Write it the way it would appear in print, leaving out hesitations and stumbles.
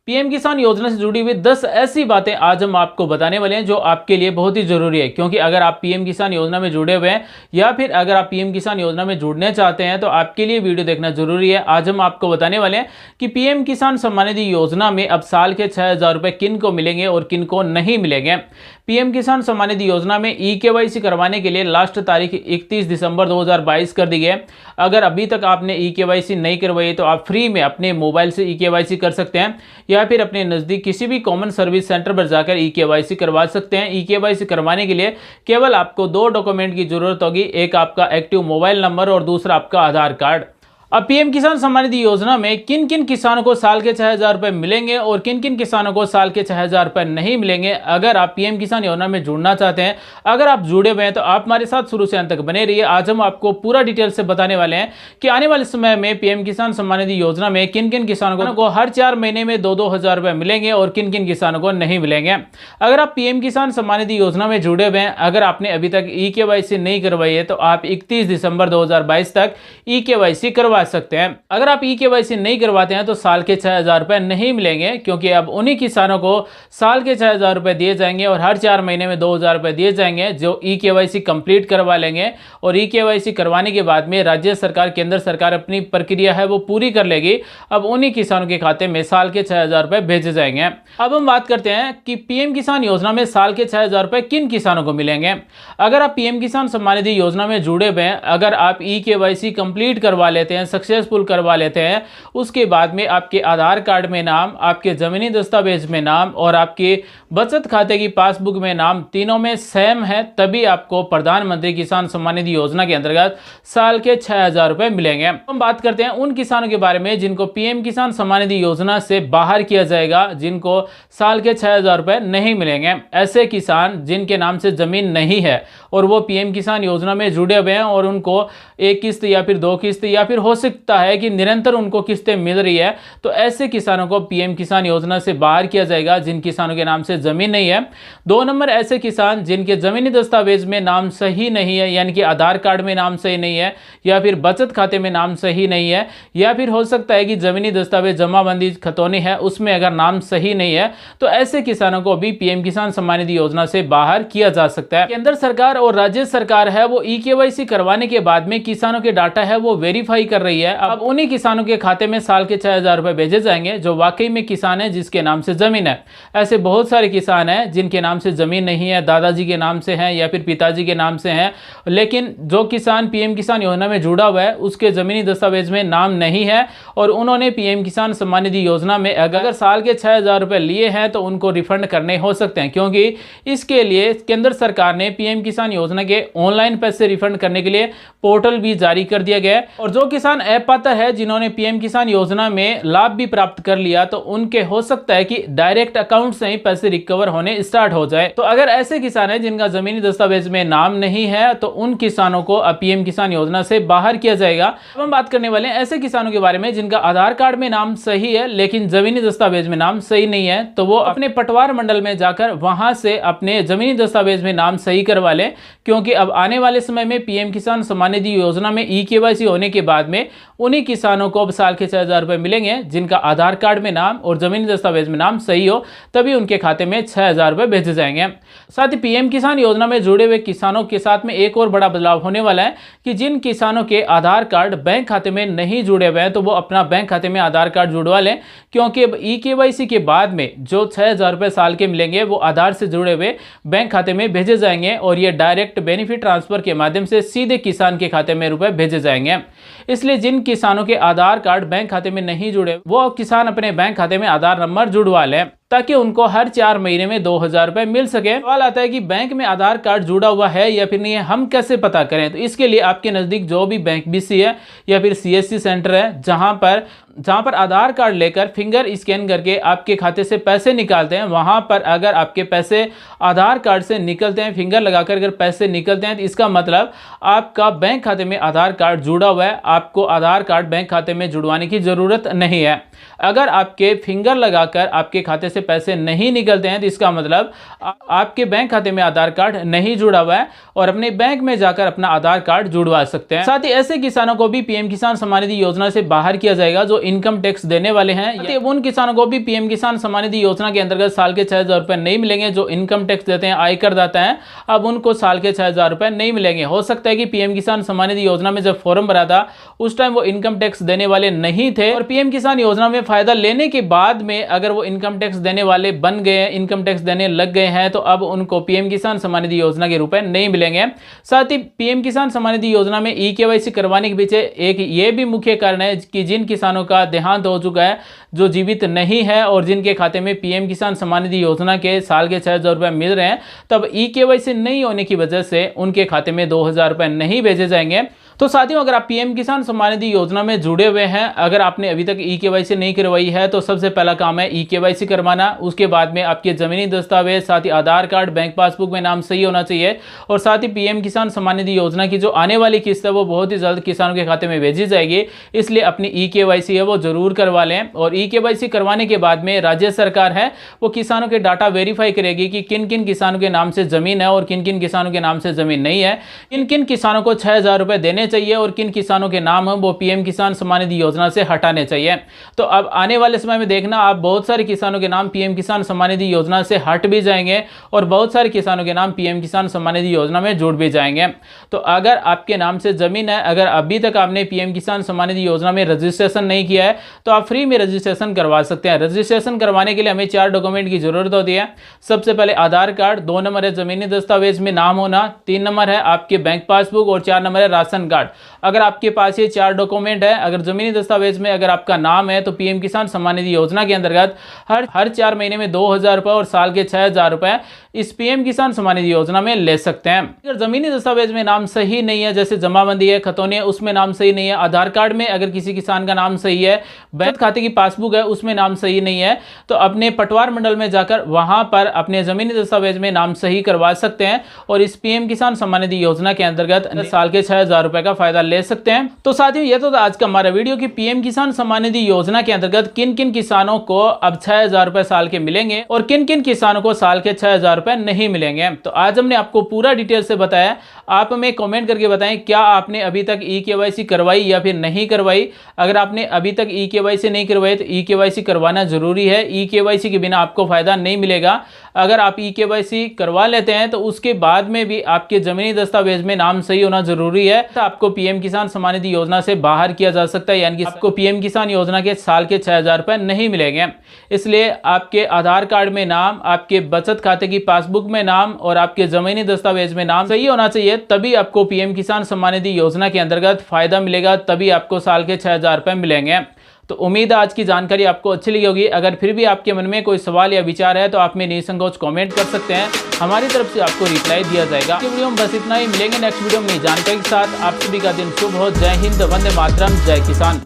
PM किसान योजना से जुड़ी हुई 10 ऐसी बातें आज हम आपको बताने वाले हैं जो आपके लिए बहुत ही जरूरी है, क्योंकि अगर आप पीएम किसान योजना में जुड़े हुए हैं या फिर अगर आप पीएम किसान योजना में जुड़ने चाहते हैं तो आपके लिए वीडियो देखना जरूरी है। आज हम आपको बताने वाले हैं कि पीएम किसान सम्मान निधि योजना में अब साल के 6,000 रुपए किन को मिलेंगे और किन को नहीं मिलेंगे। पीएम किसान सम्मान निधि योजना में ई-केवाईसी करवाने के लिए लास्ट तारीख 31 दिसंबर 2022 कर दी है। अगर अभी तक आपने ई-केवाईसी नहीं करवाई तो आप फ्री में अपने मोबाइल से ई-केवाईसी कर सकते हैं या फिर अपने नज़दीक किसी भी कॉमन सर्विस सेंटर पर जाकर ई-केवाईसी करवा सकते हैं। ई-केवाईसी करवाने के लिए केवल आपको 2 डॉक्यूमेंट की जरूरत होगी, एक आपका एक्टिव मोबाइल नंबर और दूसरा आपका आधार कार्ड। अब पीएम किसान सम्मान निधि योजना में किन किन किसानों को साल के 6,000 रुपए मिलेंगे और किन किन किसानों को साल के 6,000 रुपए नहीं मिलेंगे। अगर आप पीएम किसान योजना में जुड़ना चाहते हैं, अगर आप जुड़े हुए हैं तो आप हमारे साथ शुरू से अंत तक बने रहिए। आज हम आपको पूरा डिटेल से बताने वाले हैं कि आने वाले समय में पीएम किसान सम्मान निधि योजना में किन किन किसानों को हर 4 महीने में 2-2 हज़ार रुपए मिलेंगे और किन किन किसानों को नहीं मिलेंगे। अगर आप पीएम किसान सम्मान निधि योजना में जुड़े हुए हैं, अगर आपने अभी तक ई-केवाईसी नहीं करवाई है तो आप 31 दिसंबर 2022 तक ई-केवाईसी करवा सकते हैं। अगर आप ई-केवाईसी नहीं करवाते हैं तो साल के 6,000 रुपए नहीं मिलेंगे, क्योंकि अब उन्हीं किसानों को साल के 6,000 रुपए दिए जाएंगे और हर 4 महीने में 2,000 रुपए दिए जाएंगे जो ई-केवाईसी कंप्लीट करवा लेंगे। और ई-केवाईसी करवाने के बाद में राज्य सरकार, केंद्र सरकार अपनी प्रक्रिया है वो पूरी कर लेगी। अब उन्हीं किसानों के खाते में साल के 6,000 रुपए भेजे जाएंगे। अब हम बात करते हैं कि पीएम किसान योजना में साल के 6,000 रुपए किन किसानों को मिलेंगे। अगर आप पीएम किसान सम्मान निधि योजना में जुड़े हुए हैं, अगर आप ई-केवाईसी कंप्लीट करवा लेते हैं, सक्सेसफुल करवा लेते हैं, उसके बाद में आपके आधार कार्ड में नाम, आपके जमीनी दस्तावेज में नाम और आपके बचत खाते की पासबुक में नाम तीनों में सेम है, तभी आपको प्रधानमंत्री किसान सम्मान निधि योजना के अंतर्गत साल के 6,000 रुपए मिलेंगे। हम बात करते हैं उन किसानों के बारे में जिनको पीएम किसान सम्मान निधि योजना से बाहर किया जाएगा, जिनको साल के 6,000 रुपए नहीं मिलेंगे। ऐसे किसान जिनके नाम से जमीन नहीं है और वो पीएम किसान योजना में जुड़े हुए हैं और उनको एक किस्त या फिर 2 किस्त या फिर हो सकता है कि निरंतर उनको किस्तें मिल रही है, तो ऐसे किसानों को पीएम किसान योजना से बाहर किया जाएगा जिन किसानों के नाम से जमीन नहीं है। 2 नंबर ऐसे किसान जिनके जमीनी दस्तावेज में नाम सही नहीं है, यानी कि आधार कार्ड में नाम सही नहीं है या फिर बचत खाते में नाम सही नहीं है, या फिर हो सकता है कि जमीनी दस्तावेज जमाबंदी खतौनी है उसमें अगर नाम सही नहीं है, तो ऐसे किसानों को भी पीएम किसान सम्मान निधि योजना से बाहर किया जा सकता है। केंद्र सरकार और राज्य सरकार है वो ई-केवाईसी करवाने के बाद में किसानों के डाटा है वो वेरीफाई कर रही है। अब उन्हीं किसानों के खाते में साल के 6,000 रुपए भेजे जाएंगे जो वाकई में किसान है, जिसके नाम से जमीन है। ऐसे बहुत सारे किसान हैं जिनके नाम से जमीन नहीं है, दादाजी के नाम से है या फिर पिताजी के नाम से है, लेकिन जो किसान पीएम किसान योजना में जुड़ा हुआ है उसके जमीनी दस्तावेज में नाम नहीं है और उन्होंने पीएम किसान सम्मान निधि योजना में अगर साल के 6,000 रुपए लिए हैं तो उनको रिफंड करने हो सकते हैं, क्योंकि इसके लिए केंद्र सरकार ने पीएम किसान योजना के ऑनलाइन पैसे रिफंड करने के लिए पोर्टल भी जारी कर दिया गया है। और जो किसान अपात्र है जिन्होंने पीएम किसान योजना में लाभ भी प्राप्त कर लिया, तो उनके हो सकता है कि डायरेक्ट अकाउंट से ही पैसे रिकवर होने स्टार्ट हो जाए। तो अगर ऐसे किसान हैं जिनका जमीनी दस्तावेज में नाम नहीं है तो उन किसानों को पीएम किसान योजना से बाहर किया जाएगा। अब हम बात करने वाले हैं ऐसे किसानों के बारे में जिनका आधार कार्ड में नाम सही है लेकिन जमीनी दस्तावेज में नाम सही नहीं है, तो वो अपने पटवार मंडल में जाकर वहां से अपने जमीनी दस्तावेज में नाम सही करवा लें, क्योंकि अब आने वाले समय में पीएम किसान सम्मान निधि योजना में ई-केवाईसी होने के बाद में उन्हीं किसानों को अब साल के 6,000 रुपए मिलेंगे जिनका आधार कार्ड में नाम और जमीनी दस्तावेज में नाम सही हो, तभी उनके खाते में 6,000 रुपए भेजे जाएंगे। साथ ही पीएम किसान योजना में जुड़े हुए किसानों के साथ में एक और बड़ा बदलाव होने वाला है कि जिन किसानों के आधार कार्ड बैंक खाते में नहीं जुड़े हुए हैं तो वो अपना बैंक खाते में आधार कार्ड जुड़वा लें, क्योंकि अब ई-केवाईसी के बाद में जो 6,000 रुपए साल के मिलेंगे वो आधार से जुड़े हुए बैंक खाते में भेजे जाएंगे और ये डायरेक्ट बेनिफिट ट्रांसफर के माध्यम से सीधे किसान के खाते में रुपए भेजे जाएंगे। इसलिए जिन किसानों के आधार कार्ड बैंक खाते में नहीं जुड़े वो किसान अपने बैंक खाते में आधार नंबर जुड़वा लें ताकि उनको हर 4 महीने में 2,000 रुपए मिल सके। सवाल आता है कि बैंक में आधार कार्ड जुड़ा हुआ है या फिर नहीं है, हम कैसे पता करें? तो इसके लिए आपके नज़दीक जो भी बैंक बीसी है या फिर सीएससी सेंटर है जहां पर आधार कार्ड लेकर फिंगर स्कैन करके आपके खाते से पैसे निकालते हैं, वहां पर अगर आपके पैसे आधार कार्ड से निकलते हैं, फिंगर लगाकर अगर पैसे निकलते हैं, तो इसका मतलब आपका बैंक खाते में आधार कार्ड जुड़ा हुआ है। आपको आधार कार्ड बैंक खाते में जुड़वाने की जरूरत नहीं है। अगर आपके फिंगर लगाकर आपके खाते से से पैसे नहीं निकलते हैं तो इसका मतलब आपके बैंक खाते में आधार कार्ड नहीं जुड़ा हुआ है और अपने बैंक में जाकर अपना आधार कार्ड जुड़वा सकते हैं। साथ ही ऐसे किसानों को भी पीएम किसान सम्मान निधि योजना से बाहर किया जाएगा जो इनकम टैक्स देने वाले हैं। उन किसानों को भी पीएम किसान सम्मान निधि योजना के अंतर्गत साल के 6,000 रुपए नहीं मिलेंगे। जो इनकम टैक्स देते हैं, आयकर दाता है, अब उनको साल के 6,000 रुपए नहीं मिलेंगे। हो सकता है कि पीएम किसान सम्मान निधि योजना में जब फॉर्म भरा था उस टाइम वो इनकम टैक्स देने वाले नहीं थे और पीएम किसान योजना में फायदा लेने के बाद में अगर वो इनकम टैक्स देने वाले बन गए, इनकम टैक्स देने लग गए हैं, तो अब उनको पीएम किसान सम्मान निधि योजना के रुपए नहीं मिलेंगे। साथ ही पीएम किसान सम्मान निधि योजना में ई-केवाईसी करवाने के पीछे एक ये भी मुख्य कारण है कि जिन किसानों का देहांत हो चुका है, जो जीवित नहीं है और जिनके खाते में पीएम किसान सम्मान निधि योजना के साल के 6,000 रुपए मिल रहे हैं, तब ई-केवाईसी नहीं होने की वजह से उनके खाते में 2,000 रुपए नहीं भेजे जाएंगे। तो साथियों, अगर आप पीएम किसान सम्मान निधि योजना में जुड़े हुए हैं, अगर आपने अभी तक ई-केवाईसी नहीं करवाई है तो सबसे पहला काम है ई-केवाईसी करवाना। उसके बाद में आपके जमीनी दस्तावेज, साथ ही आधार कार्ड, बैंक पासबुक में नाम सही होना चाहिए और साथ ही पीएम किसान सम्मान निधि योजना की जो आने वाली किस्त है वो बहुत ही जल्द किसानों के खाते में भेजी जाएगी, इसलिए अपनी ई-केवाईसी है वो जरूर करवा लें। और ई-केवाईसी करवाने के बाद में राज्य सरकार है वो किसानों के डाटा वेरीफाई करेगी कि किन किन किसानों के नाम से जमीन है और किन किन किसानों के नाम से जमीन नहीं है, किन किन किसानों को 6,000 रुपए देने चाहिए और किन किसानों के नाम है वो पीएम किसान सम्मान निधि योजना से हटाने चाहिए। तो अब आने वाले समय में देखना, आप बहुत सारे किसानों के नाम पीएम किसान सम्मान निधि योजना से हट भी जाएंगे और बहुत सारे किसानों के नाम पीएम किसान सम्मान निधि योजना में जुड़ भी जाएंगे। तो अगर आपके नाम से जमीन है, अगर अभी तक आपने पीएम किसान सम्मान निधि योजना में रजिस्ट्रेशन नहीं किया है तो आप फ्री में रजिस्ट्रेशन करवा सकते हैं। रजिस्ट्रेशन करवाने के लिए हमें 4 डॉक्यूमेंट की जरूरत होती है। सबसे पहले आधार कार्ड, 2 नंबर है जमीनी दस्तावेज में नाम होना, 3 नंबर है आपके बैंक पासबुक और 4 नंबर है राशन कार्ड। अगर आपके पास ये 4 डॉक्यूमेंट है, अगर जमीनी दस्तावेज में अगर आपका नाम है तो पीएम किसान सम्मान निधि योजना के अंतर्गत हर 4 महीने में 2,000 रुपए और साल के 6,000 रुपए इस पीएम किसान सम्मान निधि योजना में ले सकते हैं। अगर जमीनी दस्तावेज में नाम सही नहीं है, जैसे जमाबंदी है, खतौनी है, उसमें नाम सही नहीं है, आधार कार्ड में अगर किसी किसान का नाम सही है, बैंक खाते की पासबुक है उसमें नाम सही नहीं है, तो अपने पटवार मंडल में जाकर वहां पर अपने जमीनी दस्तावेज में नाम सही करवा सकते हैं और इस पीएम किसान सम्मान निधि योजना के अंतर्गत साल के 6,000 रुपए का फायदा ले सकते हैं। तो साथियों, ये तो आज का हमारा वीडियो कि पीएम किसान सम्मान निधि योजना के अंतर्गत किन किन किसानों को अब 6,000 रुपए साल के मिलेंगे और किन किन किसानों को साल के 6,000 रुपए नहीं मिलेंगे। तो आज हमने आपको पूरा डिटेल से बताया। आप हमें कमेंट करके बताएं क्या आपने अभी तक ई-केवाईसी करवाई या फिर नहीं करवाई। अगर आपने अभी तक ई-केवाईसी नहीं करवाई तो ई-केवाईसी करवाना जरूरी है। ई-केवाईसी के बिना आपको फायदा नहीं मिलेगा। अगर आप ई-केवाईसी करवा लेते हैं तो उसके बाद में भी आपके जमीनी दस्तावेज में नाम सही होना जरूरी है, तो आपको पीएम किसान सम्मान निधि योजना से बाहर किया जा सकता है, यानी कि आपको पीएम किसान योजना के साल के 6,000 रुपए नहीं मिलेंगे। इसलिए आपके आधार कार्ड में नाम, आपके बचत खाते की पासबुक में नाम और आपके जमीनी दस्तावेज में नाम सही होना चाहिए, तभी आपको पीएम किसान सम्मान निधि योजना के अंतर्गत फायदा मिलेगा, तभी आपको साल के 6,000 रुपए मिलेंगे। तो उम्मीद है आज की जानकारी आपको अच्छी लगी होगी। अगर फिर भी आपके मन में कोई सवाल या विचार है तो आप में निसंकोच कमेंट कर सकते हैं, हमारी तरफ से आपको रिप्लाई दिया जाएगा। इस वीडियो में बस इतना ही, मिलेंगे नेक्स्ट वीडियो में नई जानकारी के साथ। आप सभी का दिन शुभ हो। जय हिंद, वंदे मातरम, जय किसान।